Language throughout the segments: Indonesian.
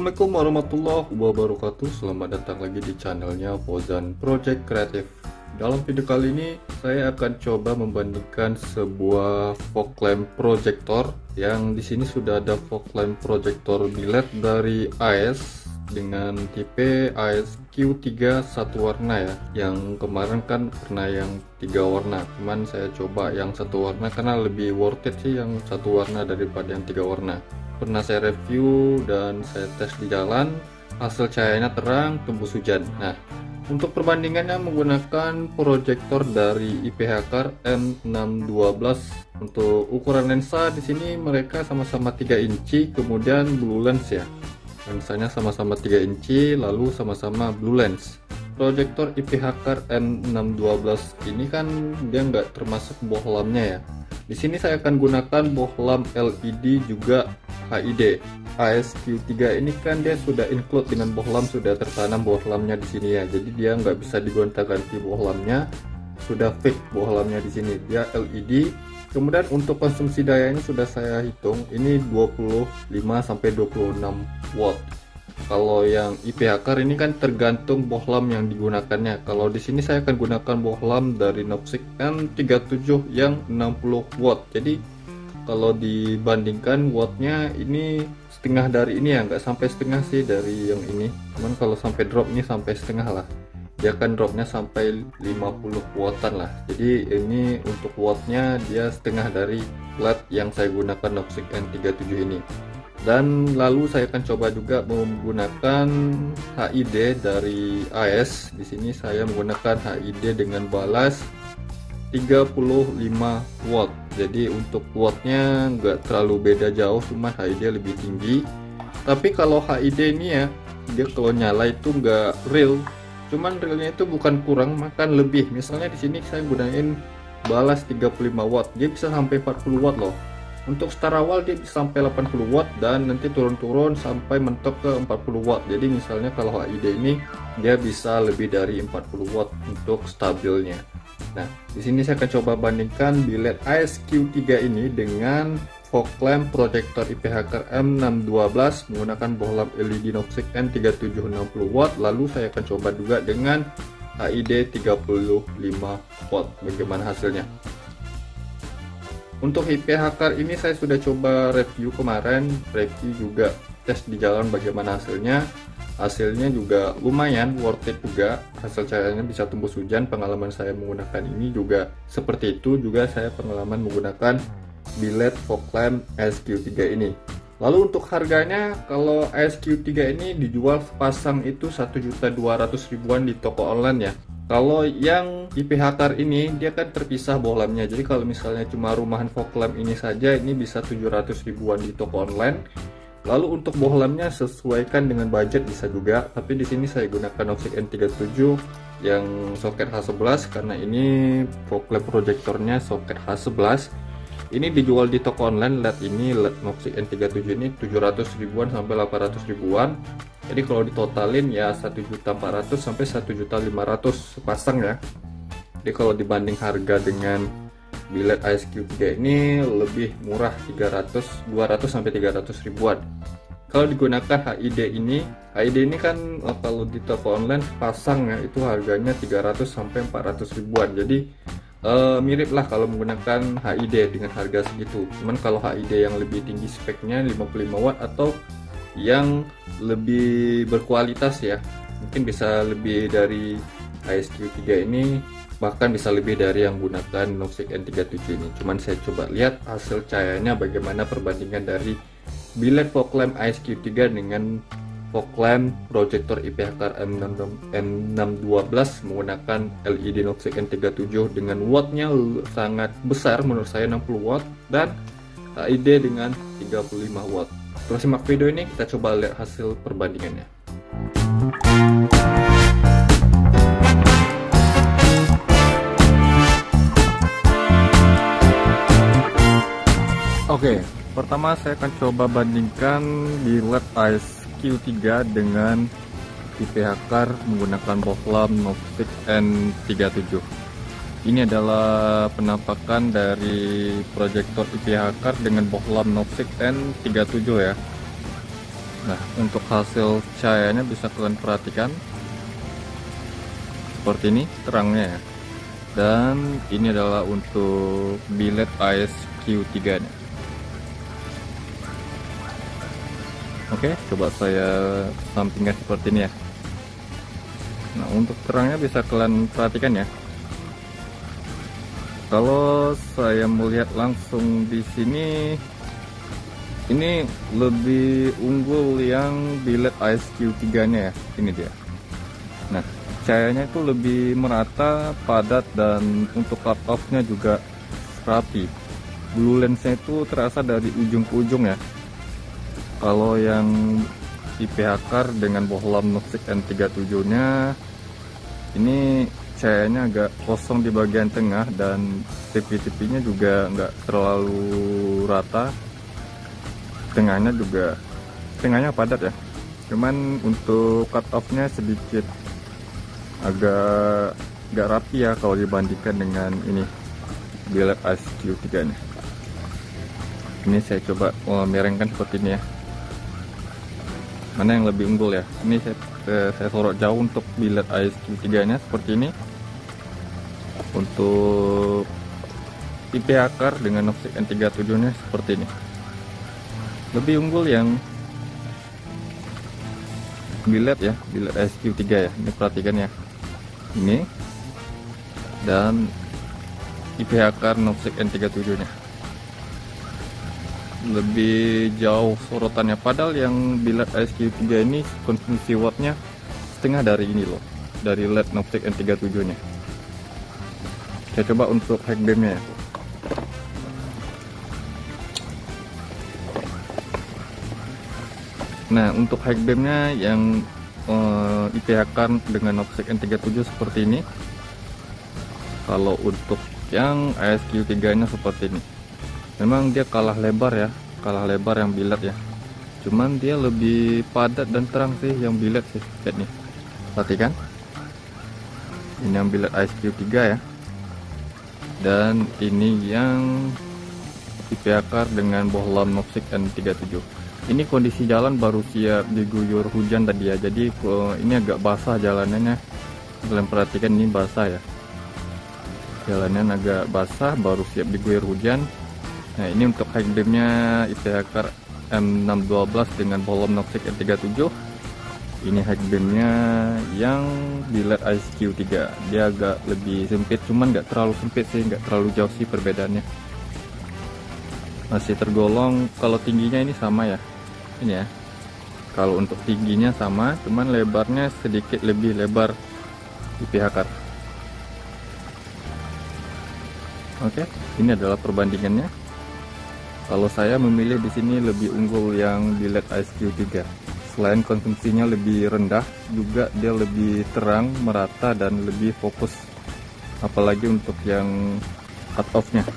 Assalamualaikum warahmatullahi wabarakatuh. Selamat datang lagi di channelnya Fauzan Project Creative. Dalam video kali ini saya akan coba membandingkan sebuah fog lamp projector yang di sini sudah ada fog lamp projector biled dari AES dengan tipe AES Q3 satu warna ya. Yang kemarin kan pernah yang 3 warna, cuman saya coba yang satu warna karena lebih worth it sih yang satu warna daripada yang 3 warna. Pernah saya review dan saya tes di jalan, hasil cahayanya terang, tembus hujan. Nah, untuk perbandingannya menggunakan proyektor dari IPH-Car M612. Untuk ukuran lensa di sini mereka sama-sama 3 inci, kemudian blue lens ya. Lensanya sama-sama 3 inci, lalu sama-sama blue lens. Proyektor IPH-Car M612 ini kan dia nggak termasuk bohlamnya ya. Di sini saya akan gunakan bohlam LED juga HID. AES Q3 ini kan dia sudah include dengan bohlam, sudah tertanam bohlamnya di sini ya. Jadi dia nggak bisa digonta-ganti bohlamnya, sudah fix bohlamnya di sini. Dia LED. Kemudian untuk konsumsi dayanya sudah saya hitung, ini 25 sampai 26 watt. Kalau yang IPH-Car ini kan tergantung bohlam yang digunakannya. Kalau di sini saya akan gunakan bohlam dari Nopsik N37 yang 60 watt. Jadi kalau dibandingkan wattnya ini setengah dari ini ya, nggak sampai setengah sih dari yang ini. Cuman kalau sampai drop ini sampai setengah lah. Dia kan dropnya sampai 50 wattan lah. Jadi ini untuk wattnya dia setengah dari LED yang saya gunakan Nopsik N37 ini. Dan lalu saya akan coba juga menggunakan HID dari AES. Di sini saya menggunakan HID dengan balas 35 watt. Jadi untuk wattnya nggak terlalu beda jauh, cuma HID lebih tinggi. Tapi kalau HID ini ya, dia kalau nyala itu nggak real, cuman realnya itu bukan kurang, makan lebih. Misalnya di sini saya gunain balas 35 watt, dia bisa sampai 40 watt loh. Untuk start awal dia bisa sampai 80 watt dan nanti turun-turun sampai mentok ke 40 watt. Jadi misalnya kalau HID ini dia bisa lebih dari 40 watt untuk stabilnya. Nah, di sini saya akan coba bandingkan biled AES Q3 ini dengan fog lamp projector IPH-Car M612 menggunakan bohlam LED Nopsik N3760 watt. Lalu saya akan coba juga dengan HID 35 watt. Bagaimana hasilnya? Untuk IPH-Car ini saya sudah coba review kemarin, review juga tes di jalan bagaimana hasilnya. Hasilnya juga lumayan worth it juga, hasil cahayanya bisa tembus hujan. Pengalaman saya menggunakan ini juga seperti itu, juga saya pengalaman menggunakan biled fog lamp AES Q3 ini. Lalu untuk harganya, kalau AES Q3 ini dijual sepasang itu 1.200.000-an di toko online ya. Kalau yang IPH-Car ini dia kan terpisah bohlamnya. Jadi kalau misalnya cuma rumahan fog lamp ini saja, ini bisa 700.000-an di toko online. Lalu untuk bohlamnya sesuaikan dengan budget bisa juga. Tapi di sini saya gunakan Nopsik N37 yang soket H11 karena ini fog lamp projectornya soket H11. Ini dijual di toko online. LED ini LED Nopsik N37 ini 700.000-an sampai 800.000-an. Jadi kalau ditotalin ya 1.400.000 sampai 1.500.000 sepasang ya. Jadi kalau dibanding harga dengan biled AES Q3 ini lebih murah, 200 sampai 300 ribuan. Kalau digunakan HID ini kan kalau di toko online pasang ya itu harganya 300 sampai 400 ribuan. Jadi mirip lah kalau menggunakan HID dengan harga segitu. Cuman kalau HID yang lebih tinggi speknya 55 watt atau yang lebih berkualitas ya, mungkin bisa lebih dari AES Q3 ini, bahkan bisa lebih dari yang menggunakan Nopsik N37 ini. Cuman saya coba lihat hasil cahayanya bagaimana perbandingan dari biled fog lamp AES Q3 dengan fog lamp projector IPH-Car M612 menggunakan LED Nopsik N37 dengan wattnya sangat besar, menurut saya 60 watt, dan HID dengan 35 watt. Setelah simak video ini, kita coba lihat hasil perbandingannya. Oke, pertama saya akan coba bandingkan biled AES Q3 dengan IPH-Car menggunakan bohlam Nopsik N37. Ini adalah penampakan dari proyektor IPH-Car dengan bohlam Nopsik N37 ya. Nah, untuk hasil cahayanya bisa kalian perhatikan seperti ini terangnya ya. Dan ini adalah untuk biled ASQ3 nya. Oke, coba saya sampingkan seperti ini ya. Nah, untuk terangnya bisa kalian perhatikan ya. Kalau saya melihat langsung di sini, ini lebih unggul yang biled ASQ3 nya ya. Ini dia. Nah, cahayanya itu lebih merata, padat, dan untuk cut off nya juga rapi. Blue lensnya itu terasa dari ujung ke ujung ya. Kalau yang IPH car dengan bohlam Noxix N37 nya ini cahayanya agak kosong di bagian tengah, dan tipi-tipinya juga nggak terlalu rata. Tengahnya padat ya, cuman untuk cut off nya sedikit agak nggak rapi ya kalau dibandingkan dengan ini biled ASQ3 nya. Ini saya coba miringkan seperti ini ya, mana yang lebih unggul ya. Ini saya sorot jauh untuk biled ASQ3 nya seperti ini. Untuk IPH car dengan Noxix N37 nya seperti ini, lebih unggul yang biled ya, biled ASQ3 ya. Ini perhatikan ya, ini dan IPH car Noxix N37 nya lebih jauh sorotannya, padahal yang biled ASQ3 ini konsumsi wattnya setengah dari ini loh, dari LED Noxix N37 nya. Saya coba untuk high beam-nya ya. Nah, untuk high beam-nya yang IPH car dengan Noxix N37 seperti ini. Kalau untuk yang ASQ3 nya seperti ini, memang dia kalah lebar ya, kalah lebar yang biled ya, cuman dia lebih padat dan terang sih yang biled sih. Lihat nih, perhatikan ini yang biled ASQ3 ya, dan ini yang IPH car dengan bohlam Noxix N37. Ini kondisi jalan baru siap diguyur hujan tadi ya, jadi ini agak basah jalanannya. Kalian perhatikan ini basah ya, jalanan agak basah, baru siap diguyur hujan. Nah, ini untuk high beam-nya IPH car M612 dengan bohlam Noxix N37. Ini high beam-nya yang biled ASQ3, dia agak lebih sempit, cuman nggak terlalu sempit sih, nggak terlalu jauh sih perbedaannya, masih tergolong. Kalau tingginya ini sama ya, ini ya, kalau untuk tingginya sama, cuman lebarnya sedikit lebih lebar IPH car. Oke, ini adalah perbandingannya. Kalau saya memilih di sini lebih unggul yang biled ASQ3. Selain konsumsinya lebih rendah, juga dia lebih terang, merata, dan lebih fokus. Apalagi untuk yang cut off-nya.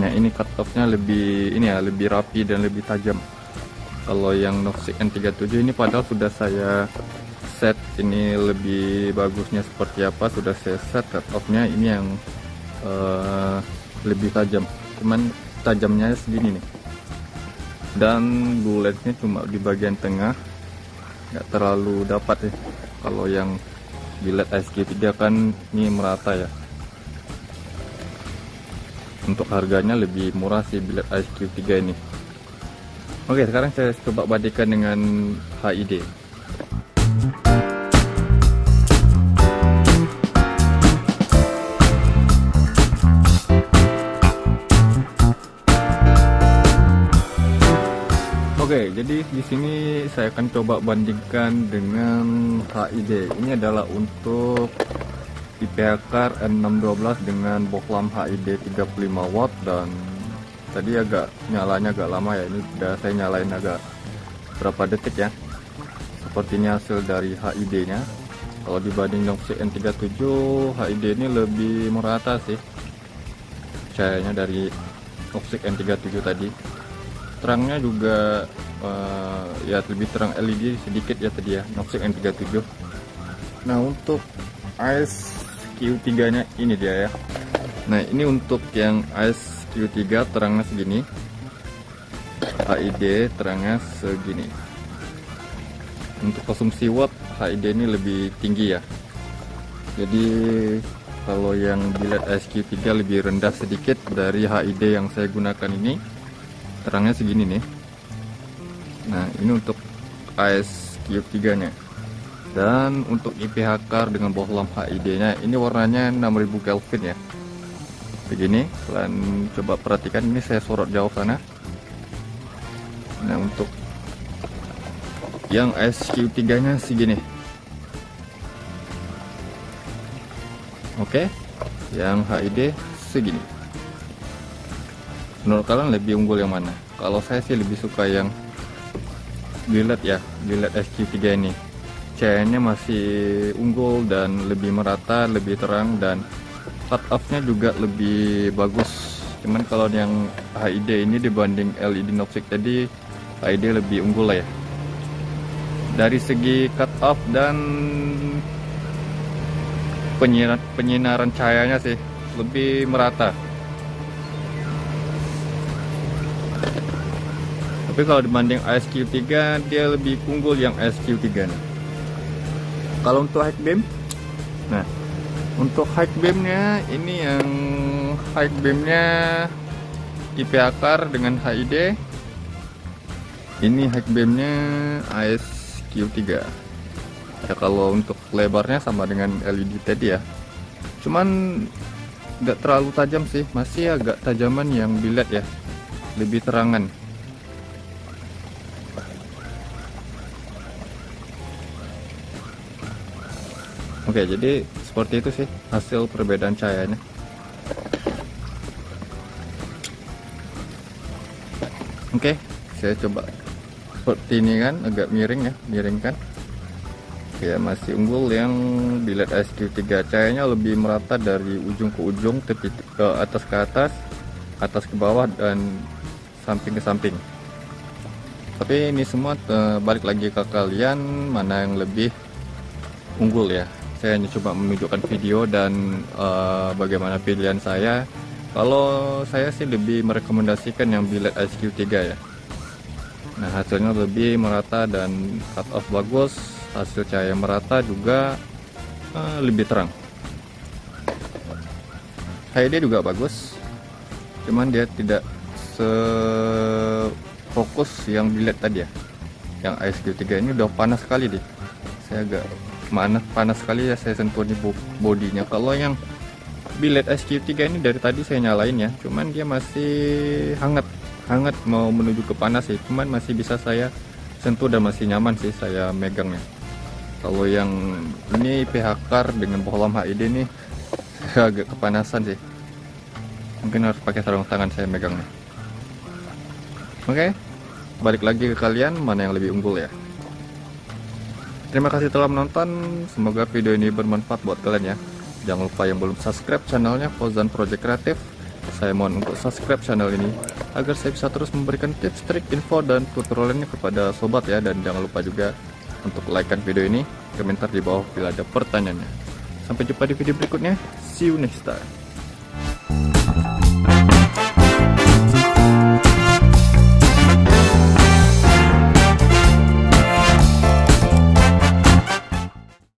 Nah, ini cut off-nya lebih ini ya, lebih rapi dan lebih tajam. Kalau yang Noxix N37 ini padahal sudah saya set, ini lebih bagusnya seperti apa sudah saya set cut off-nya, ini yang lebih tajam, cuman tajamnya segini nih, dan blue lens-nya cuma di bagian tengah, nggak terlalu dapat ya. Kalau yang biled ASQ3 kan ini merata ya. Untuk harganya lebih murah sih biled ASQ3 ini. Oke, sekarang saya coba bandingkan dengan HID. Oke, jadi di sini saya akan coba bandingkan dengan HID. Ini adalah untuk IPH car N612 dengan bohlam HID 35 watt, dan tadi agak nyalanya agak lama ya. Ini udah saya nyalain agak berapa detik ya. Seperti ini hasil dari HID-nya. Kalau dibanding Noxix N37, HID ini lebih merata sih cahayanya dari Noxix N37 tadi. Terangnya juga ya lebih terang LED sedikit ya tadi ya, Noxix N37. Nah, untuk ASQ3 nya ini dia ya. Nah, ini untuk yang ASQ3 terangnya segini, HID terangnya segini. untuk konsumsi watt HID ini lebih tinggi ya. Jadi kalau yang biled SQ3 lebih rendah sedikit dari HID yang saya gunakan ini. Terangnya segini nih. Nah, ini untuk ASQ3 nya. Dan untuk IPH car dengan bohlam HID nya ini warnanya 6000 Kelvin ya. Begini, kalian coba perhatikan, ini saya sorot jauh sana. Nah, untuk yang SQ3 nya segini. Oke, yang HID segini. Menurut kalian lebih unggul yang mana? Kalau saya sih lebih suka yang biled ya, biled SQ3 ini. Cahayanya masih unggul dan lebih merata, lebih terang, dan cut off-nya juga lebih bagus. Cuman kalau yang HID ini dibanding LED Noxic tadi, HID lebih unggul lah ya. Dari segi cut off dan penyinaran cahayanya sih lebih merata. Tapi kalau dibanding ASQ3 dia lebih unggul yang SQ3 nih. Kalau untuk high beam, nah untuk high beamnya ini yang high beamnya IPH car dengan HID. Ini high beamnya ASQ3 ya. Kalau untuk lebarnya sama dengan LED tadi ya, cuman nggak terlalu tajam sih, masih agak tajaman yang biled ya, lebih terangan. Oke, jadi seperti itu sih hasil perbedaan cahayanya. Oke, saya coba seperti ini kan, agak miring ya, miring kan. Ya, masih unggul yang biled SQ3. Cahayanya lebih merata dari ujung ke ujung, ke atas ke atas ke bawah, dan samping ke samping. Tapi ini semua balik lagi ke kalian mana yang lebih unggul ya. Saya hanya coba menunjukkan video dan bagaimana pilihan saya. Kalau saya sih lebih merekomendasikan yang biled SQ3 ya. Nah, hasilnya lebih merata dan cut off bagus, hasil cahaya merata juga, lebih terang. HID juga bagus, cuman dia tidak sefokus yang biled tadi ya. Yang ASQ3 ini udah panas sekali deh. Saya agak panas sekali ya, saya sentuh di bodinya. Kalau yang biled SQ3 ini dari tadi saya nyalain ya, cuman dia masih hangat mau menuju ke panas sih, cuman masih bisa saya sentuh dan masih nyaman sih saya megangnya. Kalau yang ini IPH car dengan bohlam HID ini saya agak kepanasan sih, mungkin harus pakai sarung tangan saya megangnya. Oke, balik lagi ke kalian mana yang lebih unggul ya. Terima kasih telah menonton, semoga video ini bermanfaat buat kalian ya. Jangan lupa yang belum subscribe channelnya Fauzan Project Creative, saya mohon untuk subscribe channel ini agar saya bisa terus memberikan tips, trik, info, dan tutorialnya kepada sobat ya. Dan jangan lupa juga untuk like-kan video ini, komentar di bawah bila ada pertanyaannya. Sampai jumpa di video berikutnya, see you next time.